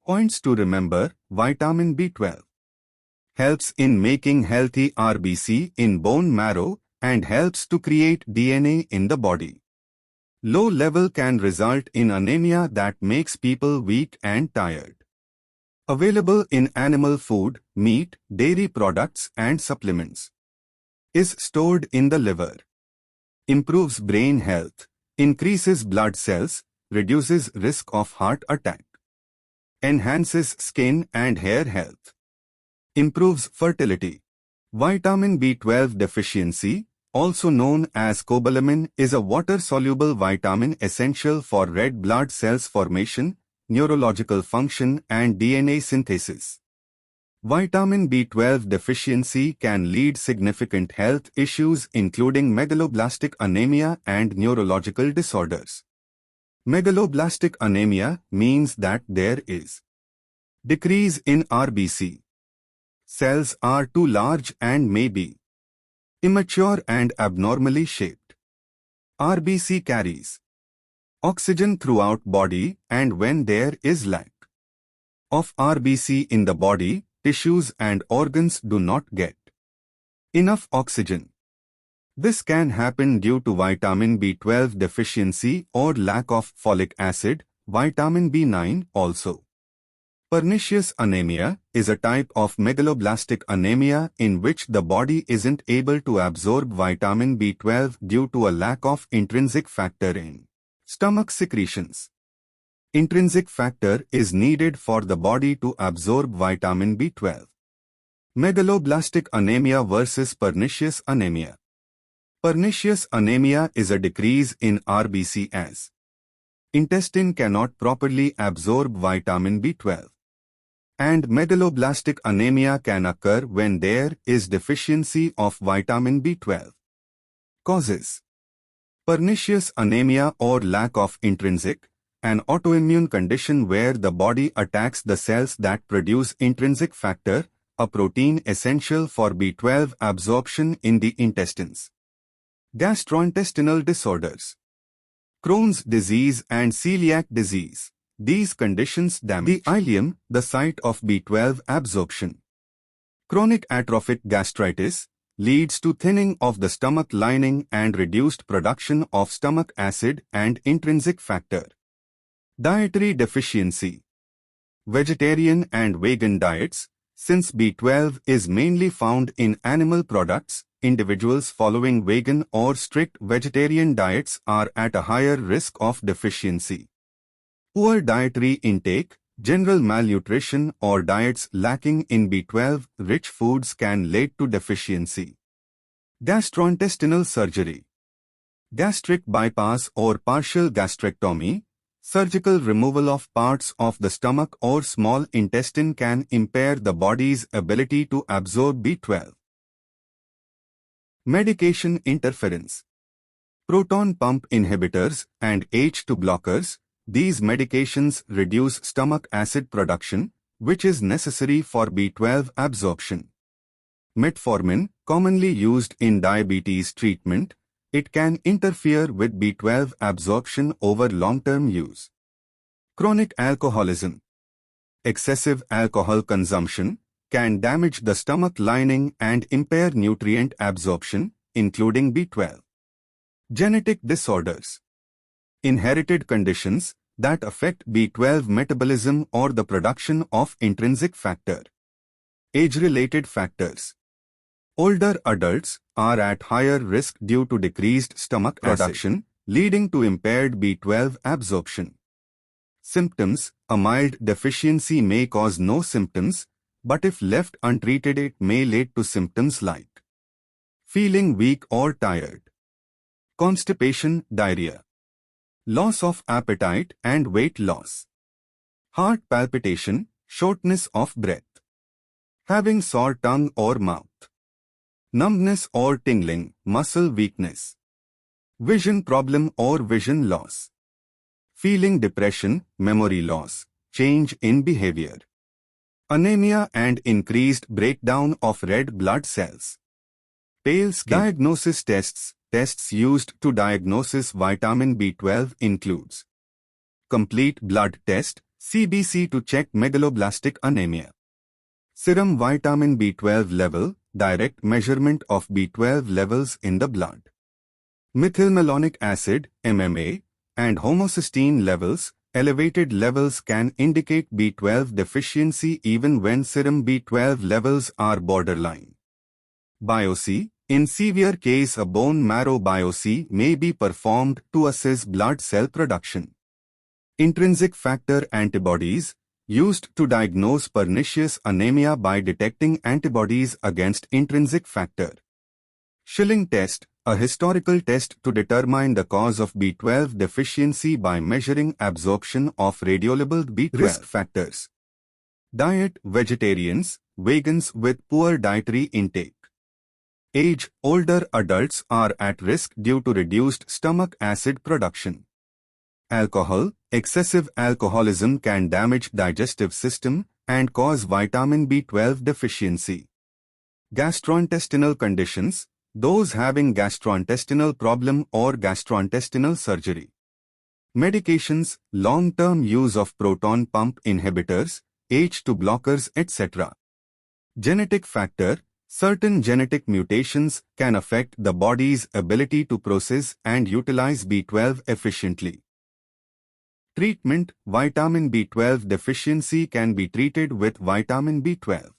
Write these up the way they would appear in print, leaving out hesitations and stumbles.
Points to remember: vitamin B12 helps in making healthy RBC in bone marrow and helps to create DNA in the body. Low level can result in anemia that makes people weak and tired. Available in animal food, meat, dairy products and supplements. Is stored in the liver. Improves brain health, increases blood cells, reduces risk of heart attack. Enhances skin and hair health. Improves fertility. Vitamin B12 deficiency, also known as cobalamin, is a water-soluble vitamin essential for red blood cells formation, neurological function and DNA synthesis. Vitamin B12 deficiency can lead significant health issues including megaloblastic anemia and neurological disorders. Megaloblastic anemia means that there is decrease in RBC. Cells are too large and may be immature and abnormally shaped. RBC carries oxygen throughout body, and when there is lack of RBC in the body, tissues and organs do not get enough oxygen. This can happen due to vitamin B12 deficiency or lack of folic acid, vitamin B9 also. Pernicious anemia is a type of megaloblastic anemia in which the body isn't able to absorb vitamin B12 due to a lack of intrinsic factor in stomach secretions. Intrinsic factor is needed for the body to absorb vitamin B12. Megaloblastic anemia versus pernicious anemia. Pernicious anemia is a decrease in RBC as intestine cannot properly absorb vitamin B12. And megaloblastic anemia can occur when there is deficiency of vitamin B12. Causes: pernicious anemia or lack of intrinsic, an autoimmune condition where the body attacks the cells that produce intrinsic factor, a protein essential for B12 absorption in the intestines. Gastrointestinal disorders. Crohn's disease and celiac disease. These conditions damage the ileum, the site of B12 absorption. Chronic atrophic gastritis leads to thinning of the stomach lining and reduced production of stomach acid and intrinsic factor. Dietary deficiency. Vegetarian and vegan diets. Since B12 is mainly found in animal products, individuals following vegan or strict vegetarian diets are at a higher risk of deficiency. Poor dietary intake, general malnutrition or diets lacking in B12-rich foods can lead to deficiency. Gastrointestinal surgery. Gastric bypass or partial gastrectomy, surgical removal of parts of the stomach or small intestine can impair the body's ability to absorb B12. Medication interference. Proton pump inhibitors and H2 blockers. These medications reduce stomach acid production, which is necessary for B12 absorption. Metformin, commonly used in diabetes treatment, it can interfere with B12 absorption over long-term use. Chronic alcoholism. Excessive alcohol consumption can damage the stomach lining and impair nutrient absorption, including B12. Genetic disorders. Inherited conditions that affect B12 metabolism or the production of intrinsic factor. Age-related factors. Older adults are at higher risk due to decreased stomach production, leading to impaired B12 absorption. Symptoms. A mild deficiency may cause no symptoms, but if left untreated it may lead to symptoms like feeling weak or tired, constipation, diarrhea, loss of appetite and weight loss, heart palpitation, shortness of breath, having sore tongue or mouth, numbness or tingling, muscle weakness, vision problem or vision loss, feeling depression, memory loss, change in behavior, anemia and increased breakdown of red blood cells. Pale skin. Diagnosis tests. Tests used to diagnose vitamin B12 includes complete blood test, CBC to check megaloblastic anemia. Serum vitamin B12 level, direct measurement of B12 levels in the blood. Methylmalonic acid, MMA, and homocysteine levels, elevated levels can indicate B12 deficiency even when serum B12 levels are borderline. Biopsy. In severe case, a bone marrow biopsy may be performed to assess blood cell production. Intrinsic factor antibodies, used to diagnose pernicious anemia by detecting antibodies against intrinsic factor. Schilling test, a historical test to determine the cause of B12 deficiency by measuring absorption of radiolabeled B12. Risk factors. Diet: vegetarians, vegans with poor dietary intake. Age: older adults are at risk due to reduced stomach acid production. Alcohol: excessive alcoholism can damage digestive system and cause vitamin B12 deficiency. Gastrointestinal conditions: those having gastrointestinal problem or gastrointestinal surgery. Medications: long-term use of proton pump inhibitors, H2 blockers, etc. Genetic factor: certain genetic mutations can affect the body's ability to process and utilize B12 efficiently. Treatment: vitamin B12 deficiency can be treated with vitamin B12.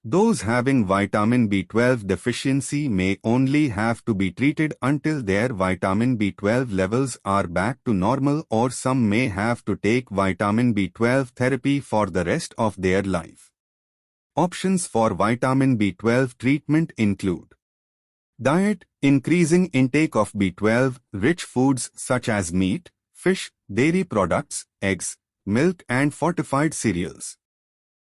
Those having vitamin B12 deficiency may only have to be treated until their vitamin B12 levels are back to normal, or some may have to take vitamin B12 therapy for the rest of their life. Options for vitamin B12 treatment include diet: increasing intake of B12-rich foods such as meat, fish, dairy products, eggs, milk and fortified cereals.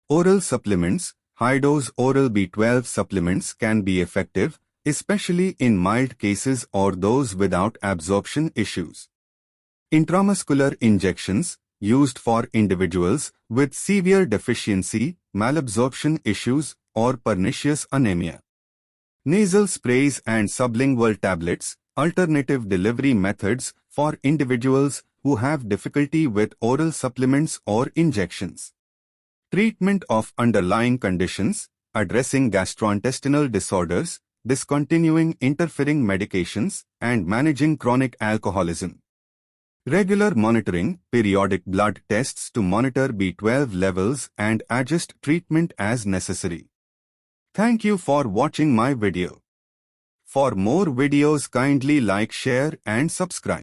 Oral supplements: high-dose oral B12 supplements can be effective, especially in mild cases or those without absorption issues. Intramuscular injections, used for individuals with severe deficiency, malabsorption issues, or pernicious anemia. Nasal sprays and sublingual tablets, alternative delivery methods for individuals who have difficulty with oral supplements or injections. Treatment of underlying conditions, addressing gastrointestinal disorders, discontinuing interfering medications, and managing chronic alcoholism. Regular monitoring, periodic blood tests to monitor B12 levels and adjust treatment as necessary. Thank you for watching my video. For more videos, kindly like, share and subscribe.